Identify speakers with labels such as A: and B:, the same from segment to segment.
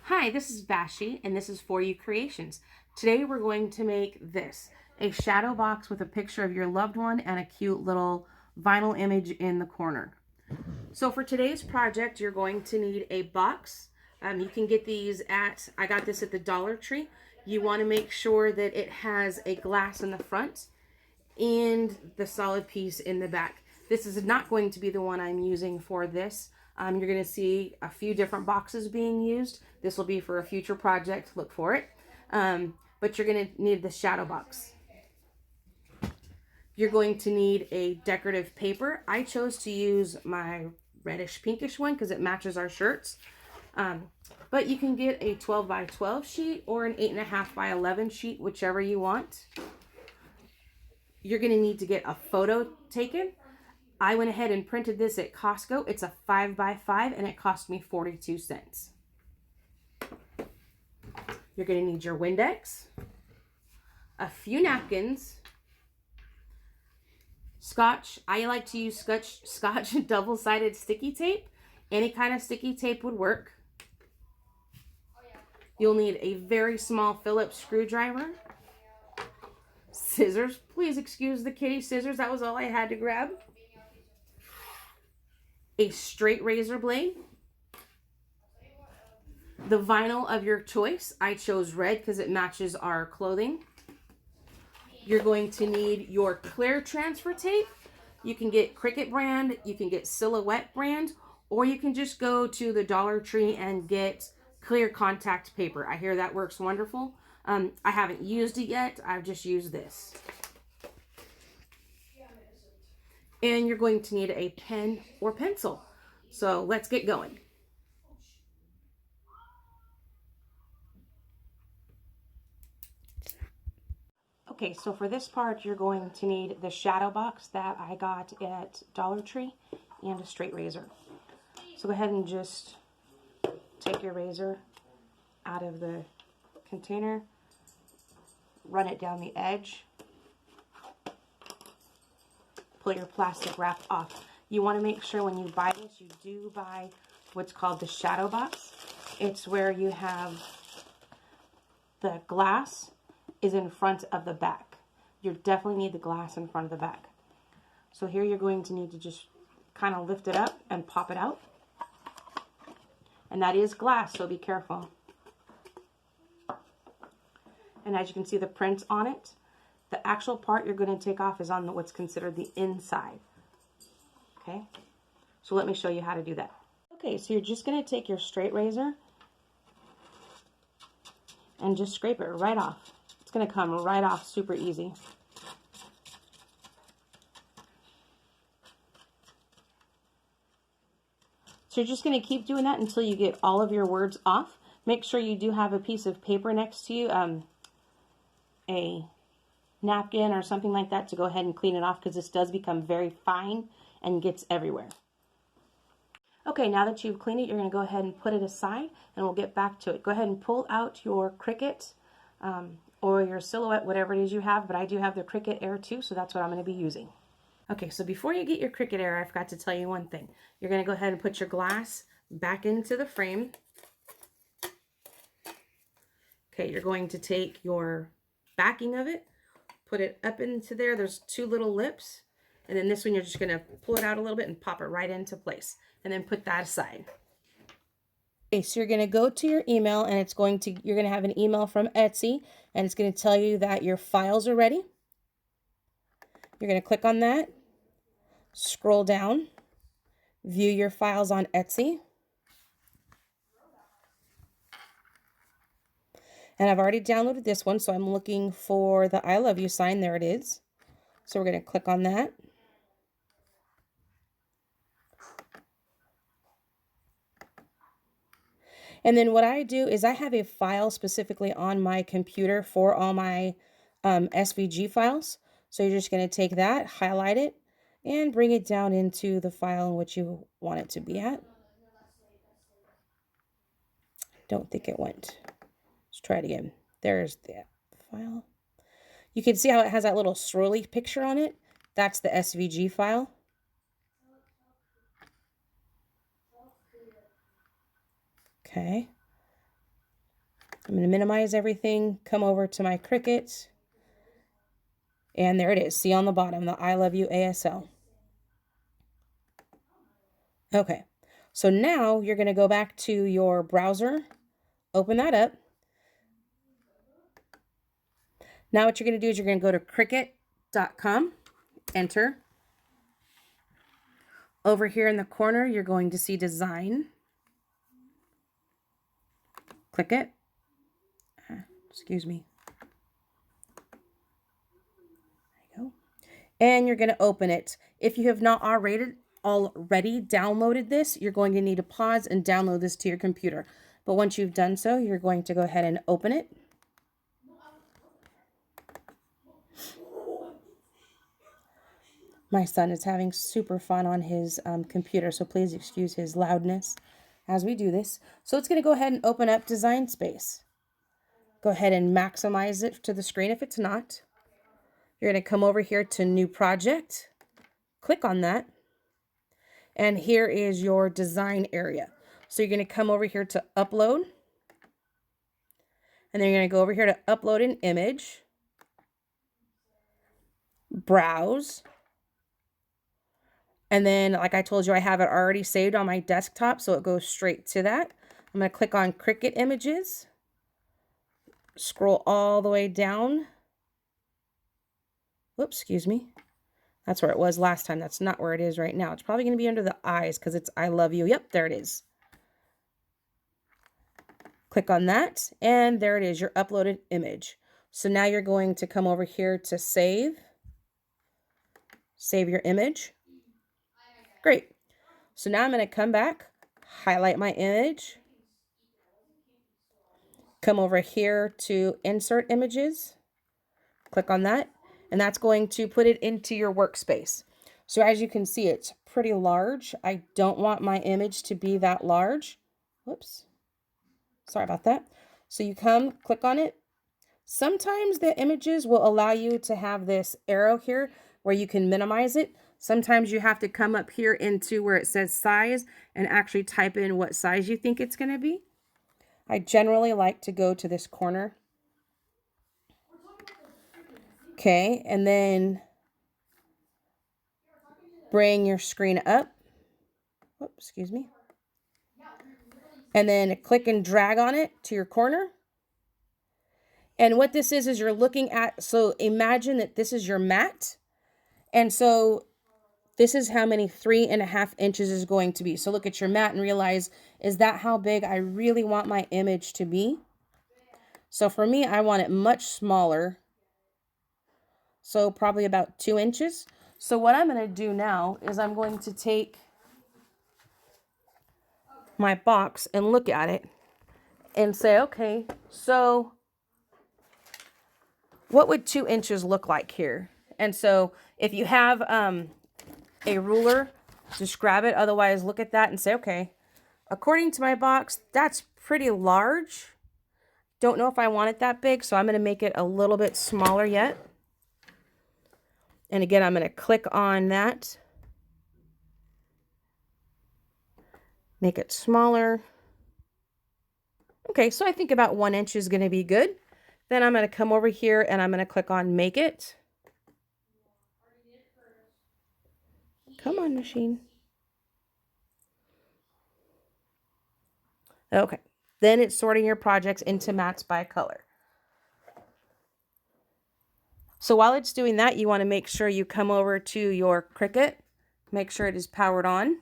A: Hi, this is Vashi, and this is For You Creations. Today we're going to make this, a shadow box with a picture of your loved one and a cute little vinyl image in the corner. So for today's project, you're going to need a box. You can get these I got this at the Dollar Tree. You want to make sure that it has a glass in the front and the solid piece in the back. This is not going to be the one I'm using for this. You're going to see a few different boxes being used. This will be for a future project. Look for it. But you're going to need the shadow box. You're going to need a decorative paper. I chose to use my reddish pinkish one because it matches our shirts. But you can get a 12 by 12 sheet or an 8.5 by 11 sheet, whichever you want. You're going to need to get a photo taken. I went ahead and printed this at Costco. It's a 5 by 5 and it cost me 42 cents. You're going to need your Windex, a few napkins, Scotch. I like to use Scotch double-sided sticky tape. Any kind of sticky tape would work. You'll need a very small Phillips screwdriver, scissors. Please excuse the kitty scissors. That was all I had to grab. A straight razor blade, the vinyl of your choice. I chose red because it matches our clothing. You're going to need your clear transfer tape. You can get Cricut brand, you can get Silhouette brand, or you can just go to the Dollar Tree and get clear contact paper. I hear that works wonderful. I haven't used it yet. I've just used this. And you're going to need a pen or pencil. So let's get going. Okay, so for this part, you're going to need the shadow box that I got at Dollar Tree and a straight razor. So go ahead and just take your razor out of the container, run it down the edge, pull your plastic wrap off. You want to make sure when you buy this, you do buy what's called the shadow box. It's where you have the glass is in front of the back. You definitely need the glass in front of the back. So here you're going to need to just kind of lift it up and pop it out. And that is glass, so be careful. And as you can see the print on it, the actual part you're going to take off is on what's considered the inside. Okay, so let me show you how to do that. Okay, so you're just going to take your straight razor and just scrape it right off. It's going to come right off super easy. So you're just going to keep doing that until you get all of your words off. Make sure you do have a piece of paper next to you, a napkin or something like that, to go ahead and clean it off, because this does become very fine and gets everywhere. Okay, now that you've cleaned it, you're going to go ahead and put it aside and we'll get back to it. Go ahead and pull out your Cricut or your Silhouette, whatever it is you have, but I do have the Cricut Air too, so that's what I'm going to be using. Okay, so before you get your Cricut Air, I forgot to tell you one thing. You're going to go ahead and put your glass back into the frame. Okay, you're going to take your backing of it, put it up into there. There's two little lips. And then this one, you're just going to pull it out a little bit and pop it right into place. And then put that aside. Okay, so you're going to go to your email, and you're going to have an email from Etsy, and it's going to tell you that your files are ready. You're going to click on that, scroll down, view your files on Etsy. And I've already downloaded this one, so I'm looking for the I love you sign. There it is. So we're going to click on that. And then what I do is I have a file specifically on my computer for all my SVG files. So you're just going to take that, highlight it, and bring it down into the file in which you want it to be at. Don't think it went. Let's try it again. There's the file. You can see how it has that little swirly picture on it. That's the SVG file. Okay. I'm going to minimize everything, come over to my Cricut, and there it is. See on the bottom, the I love you ASL. Okay, so now you're going to go back to your browser, open that up. Now what you're going to do is you're going to go to Cricut.com, enter. Over here in the corner, you're going to see design. Click it. Excuse me. There you go. And you're going to open it. If you have not already downloaded this, you're going to need to pause and download this to your computer. But once you've done so, you're going to go ahead and open it. My son is having super fun on his computer, so please excuse his loudness as we do this. So it's going to go ahead and open up Design Space. Go ahead and maximize it to the screen if it's not. You're going to come over here to New Project. Click on that. And here is your design area. So you're going to come over here to Upload. And then you're going to go over here to Upload an image. Browse. And then, like I told you, I have it already saved on my desktop, so it goes straight to that. I'm going to click on Cricut Images. Scroll all the way down. Whoops, excuse me. That's where it was last time. That's not where it is right now. It's probably going to be under the eyes because it's I love you. Yep, there it is. Click on that, and there it is, your uploaded image. So now you're going to come over here to save. Save your image. Great. So now I'm going to come back, highlight my image, come over here to Insert Images, click on that, and that's going to put it into your workspace. So as you can see, it's pretty large. I don't want my image to be that large. Whoops. Sorry about that. So you come, click on it. Sometimes the images will allow you to have this arrow here where you can minimize it. Sometimes you have to come up here into where it says size and actually type in what size you think it's going to be. I generally like to go to this corner. Okay, and then bring your screen up. Oops, excuse me. And then click and drag on it to your corner. And what this is you're looking at, so imagine that this is your mat. And so this is how many 3.5 inches is going to be. So look at your mat and realize, is that how big I really want my image to be? So for me, I want it much smaller. So probably about 2 inches. So what I'm going to do now is I'm going to take my box and look at it and say, okay, so what would 2 inches look like here? And so if you have a ruler, just grab it. Otherwise, look at that and say, okay, according to my box, that's pretty large. Don't know if I want it that big, so I'm going to make it a little bit smaller yet. And again, I'm going to click on that. Make it smaller. Okay, so I think about 1 inch is going to be good. Then I'm going to come over here and I'm going to click on Make It. Come on, machine. Okay, then it's sorting your projects into mats by color. So while it's doing that, you want to make sure you come over to your Cricut. Make sure it is powered on.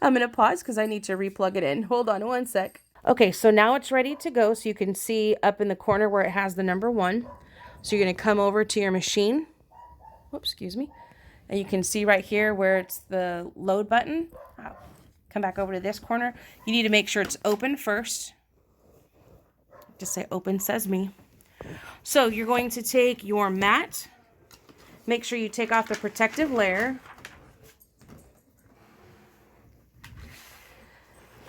A: I'm going to pause because I need to replug it in. Hold on one sec. Okay, so now it's ready to go. So you can see up in the corner where it has the number 1. So you're going to come over to your machine. Whoops, excuse me. And you can see right here where it's the load button. I'll come back over to this corner. You need to make sure it's open first. Just say open sesame. So you're going to take your mat. Make sure you take off the protective layer.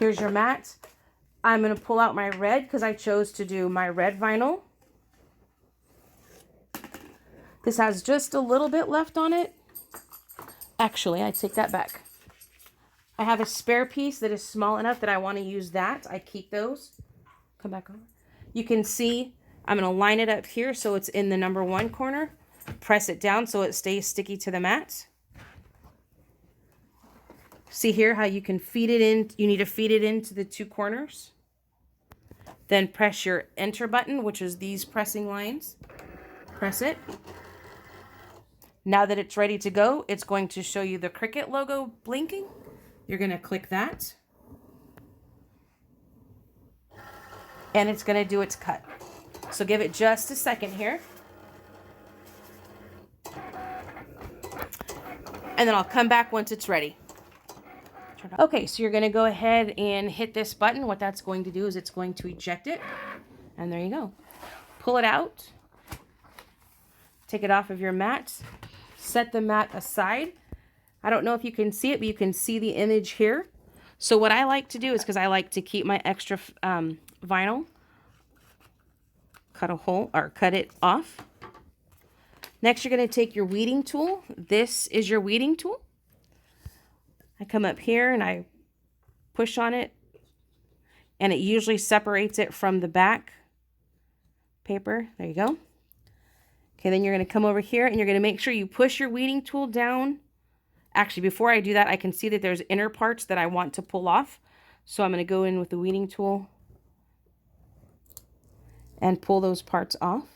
A: Here's your mat. I'm going to pull out my red because I chose to do my red vinyl. This has just a little bit left on it. Actually, I take that back. I have a spare piece that is small enough that I want to use that. I keep those. Come back over. You can see I'm going to line it up here so it's in the number 1 corner. Press it down so it stays sticky to the mat. See here how you can feed it in. You need to feed it into the 2 corners. Then press your enter button, which is these pressing lines. Press it. Now that it's ready to go, it's going to show you the Cricut logo blinking. You're going to click that. And it's going to do its cut. So give it just a second here. And then I'll come back once it's ready. Okay, so you're going to go ahead and hit this button. What that's going to do is it's going to eject it. And there you go. Pull it out. Take it off of your mat. Set the mat aside. I don't know if you can see it, but you can see the image here. So what I like to do is, because I like to keep my extra vinyl, cut a hole or cut it off. Next, you're going to take your weeding tool. This is your weeding tool. I come up here and I push on it, and it usually separates it from the back paper. There you go. Okay, then you're going to come over here and you're going to make sure you push your weeding tool down. Actually, before I do that, I can see that there's inner parts that I want to pull off. So I'm going to go in with the weeding tool and pull those parts off.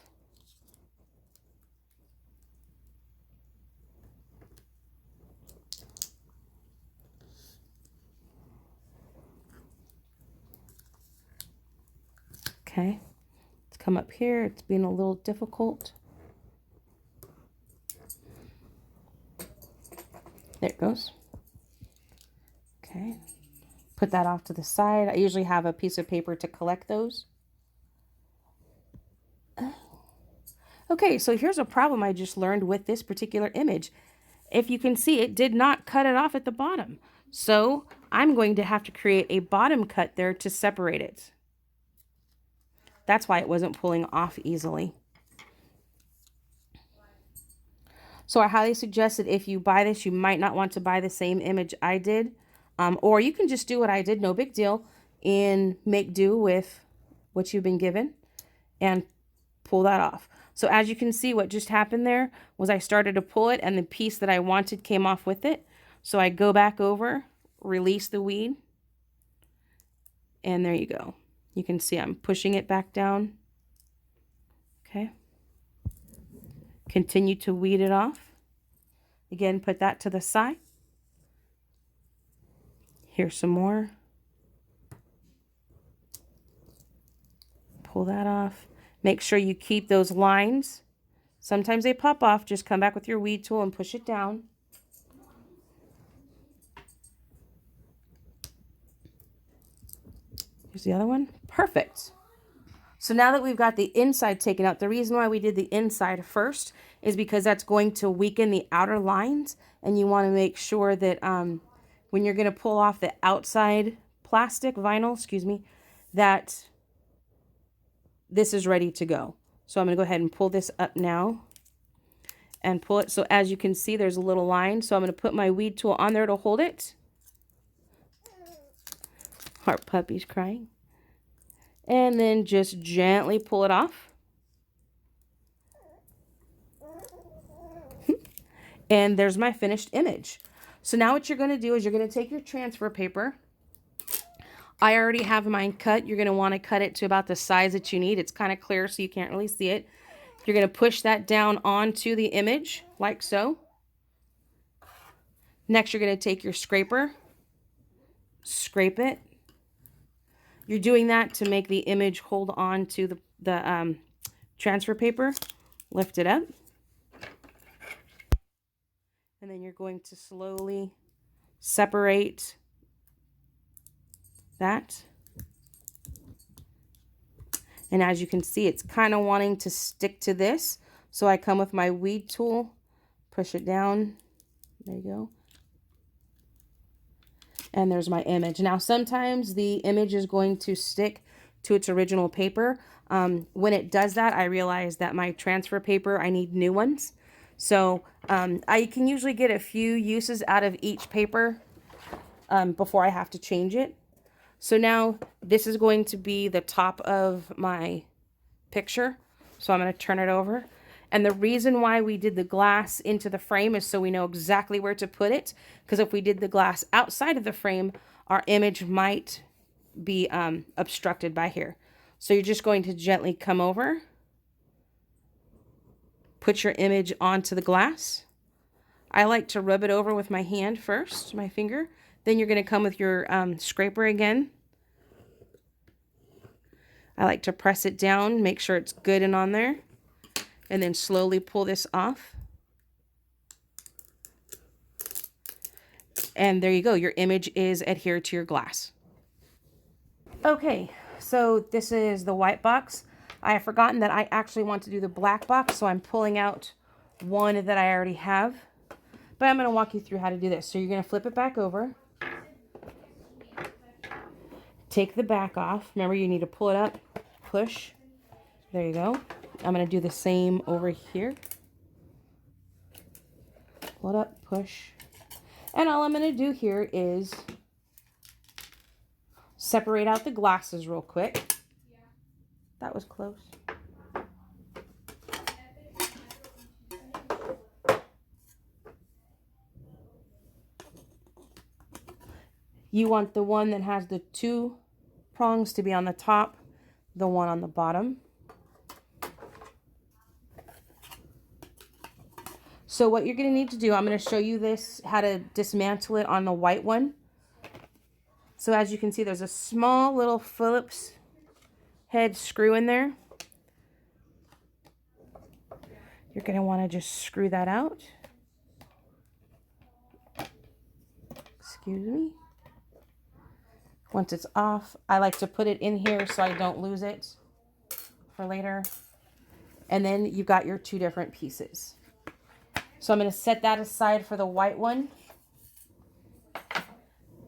A: Okay, let's come up here. It's been a little difficult. There it goes. Okay, put that off to the side. I usually have a piece of paper to collect those. Okay, so here's a problem I just learned with this particular image. If you can see, it did not cut it off at the bottom. So I'm going to have to create a bottom cut there to separate it. That's why it wasn't pulling off easily. So I highly suggest that if you buy this, you might not want to buy the same image I did. Or you can just do what I did, no big deal, and make do with what you've been given and pull that off. So as you can see, what just happened there was I started to pull it and the piece that I wanted came off with it. So I go back over, release the weed, and there you go. You can see I'm pushing it back down. Okay. Continue to weed it off. Again, put that to the side. Here's some more. Pull that off. Make sure you keep those lines. Sometimes they pop off. Just come back with your weed tool and push it down. Here's the other one. Perfect. So now that we've got the inside taken out, the reason why we did the inside first is because that's going to weaken the outer lines, and you want to make sure that when you're going to pull off the outside vinyl, that this is ready to go. So I'm going to go ahead and pull this up now and pull it. So as you can see, there's a little line. So I'm going to put my weed tool on there to hold it. Our puppy's crying. And then just gently pull it off. And there's my finished image. So now what you're going to do is you're going to take your transfer paper. I already have mine cut. You're going to want to cut it to about the size that you need. It's kind of clear so you can't really see it. You're going to push that down onto the image like so. Next, you're going to take your scraper, scrape it. You're doing that to make the image hold on to the transfer paper. Lift it up. And then you're going to slowly separate that. And as you can see, it's kind of wanting to stick to this. So I come with my weed tool, push it down. There you go. And there's my image. Now, sometimes the image is going to stick to its original paper. When it does that, I realize that my transfer paper, I need new ones. So I can usually get a few uses out of each paper. before I have to change it. So now this is going to be the top of my picture. So I'm going to turn it over. And the reason why we did the glass into the frame is so we know exactly where to put it. Because if we did the glass outside of the frame, our image might be obstructed by here. So you're just going to gently come over, put your image onto the glass. I like to rub it over with my hand first, my finger. Then you're going to come with your scraper again. I like to press it down, make sure it's good and on there, and then slowly pull this off. And there you go. Your image is adhered to your glass. Okay, so this is the white box. I have forgotten that I actually want to do the black box, so I'm pulling out one that I already have. But I'm going to walk you through how to do this. So you're going to flip it back over. Take the back off. Remember, you need to pull it up, push. There you go. I'm going to do the same over here. Pull it up, push. And all I'm going to do here is separate out the glasses real quick. That was close. You want the one that has the 2 prongs to be on the top, the one on the bottom. So what you're going to need to do, I'm going to show you this, how to dismantle it on the white one. So as you can see, there's a small little Phillips head screw in there. You're going to want to just screw that out. Excuse me. Once it's off, I like to put it in here so I don't lose it for later. And then you've got your 2 different pieces. So I'm going to set that aside for the white one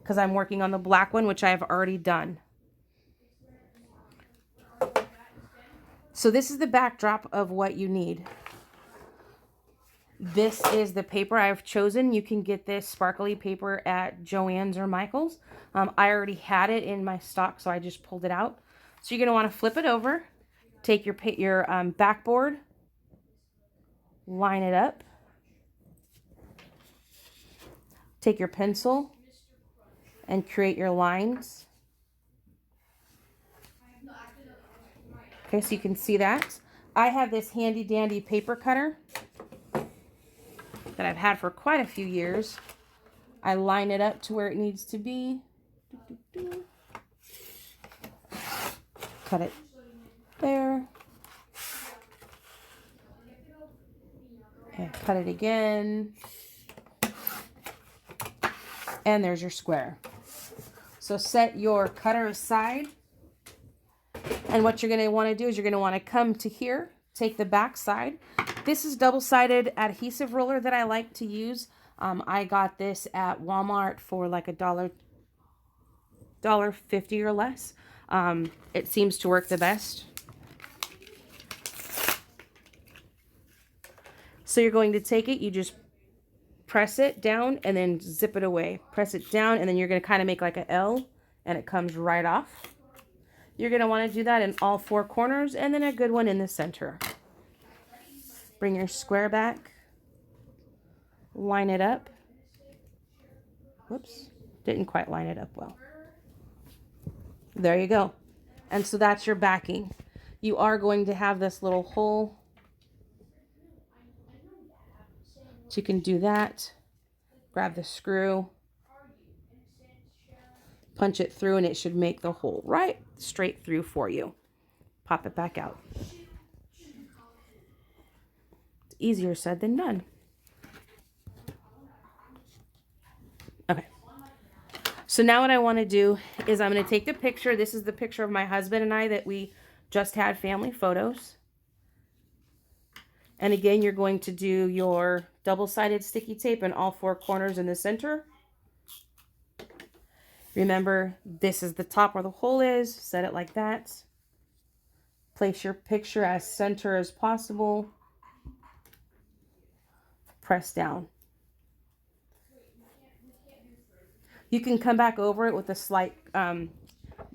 A: because I'm working on the black one, which I have already done. So this is the backdrop of what you need. This is the paper I've chosen. You can get this sparkly paper at Joann's or Michael's. I already had it in my stock, so I just pulled it out. So you're going to want to flip it over, take your backboard, line it up, take your pencil, and create your lines. Okay, so you can see that. I have this handy dandy paper cutter that I've had for quite a few years. I line it up to where it needs to be. Cut it there. And cut it again. And there's your square. So set your cutter aside. And what you're going to want to do is you're going to want to come to here, take the back side. This is double-sided adhesive roller that I like to use. I got this at Walmart for like $1.50 or less. It seems to work the best. So you're going to take it, you just press it down and then zip it away. Press it down and then you're going to kind of make like an L and it comes right off. You're going to want to do that in all 4 corners and then a good one in the center. Bring your square back. Line it up. Whoops, didn't quite line it up well. There you go. And so that's your backing. You are going to have this little hole. So you can do that. Grab the screw. Punch it through and it should make the hole right straight through for you. Pop it back out. It's easier said than done. Okay. So now what I want to do is I'm going to take the picture. This is the picture of my husband and I that we just had family photos. And again, you're going to do your double-sided sticky tape in all 4 corners in the center. Remember, this is the top where the hole is. Set it like that. Place your picture as center as possible. Press down. You can come back over it with a slight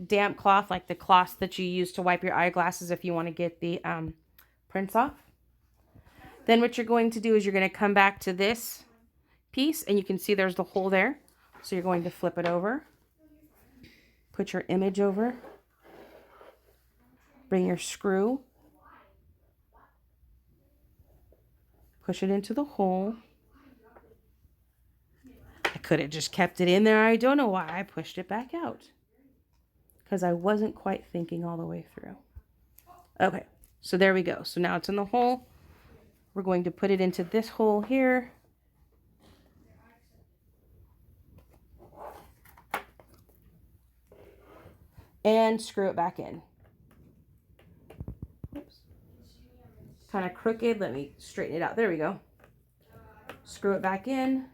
A: damp cloth, like the cloth that you use to wipe your eyeglasses if you want to get the prints off. Then what you're going to do is you're going to come back to this piece, and you can see there's the hole there. So you're going to flip it over, put your image over, bring your screw, push it into the hole. I could have just kept it in there. I don't know why I pushed it back out, because I wasn't quite thinking all the way through. Okay, so there we go. So now it's in the hole. We're going to put it into this hole here. And screw it back in. Oops. Kind of crooked. Let me straighten it out. There we go. Screw it back in.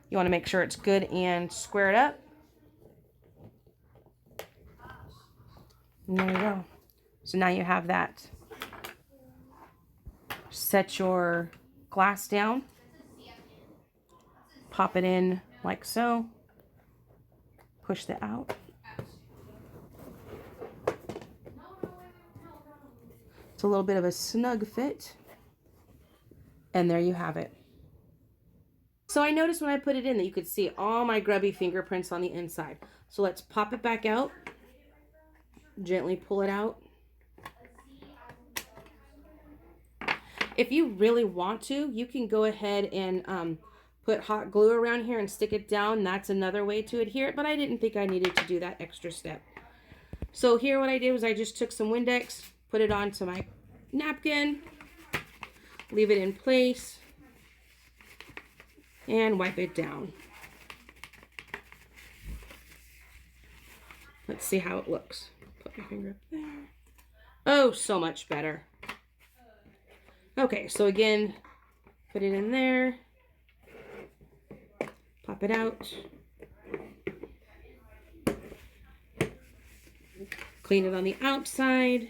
A: You want to make sure it's good and squared up. And there you go. So now you have that. Set your glass down. Pop it in like so. Push that out. It's a little bit of a snug fit. And there you have it. So I noticed when I put it in that you could see all my grubby fingerprints on the inside. So let's pop it back out. Gently pull it out. If you really want to, you can go ahead and put hot glue around here and stick it down. That's another way to adhere it, but I didn't think I needed to do that extra step. So here what I did was I just took some Windex, put it onto my napkin, leave it in place, and wipe it down. Let's see how it looks. Put my finger up there. Oh, so much better. Okay, so again, put it in there, pop it out, clean it on the outside,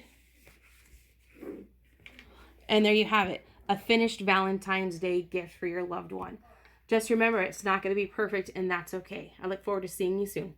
A: and there you have it, a finished Valentine's Day gift for your loved one. Just remember, it's not going to be perfect, and that's okay. I look forward to seeing you soon.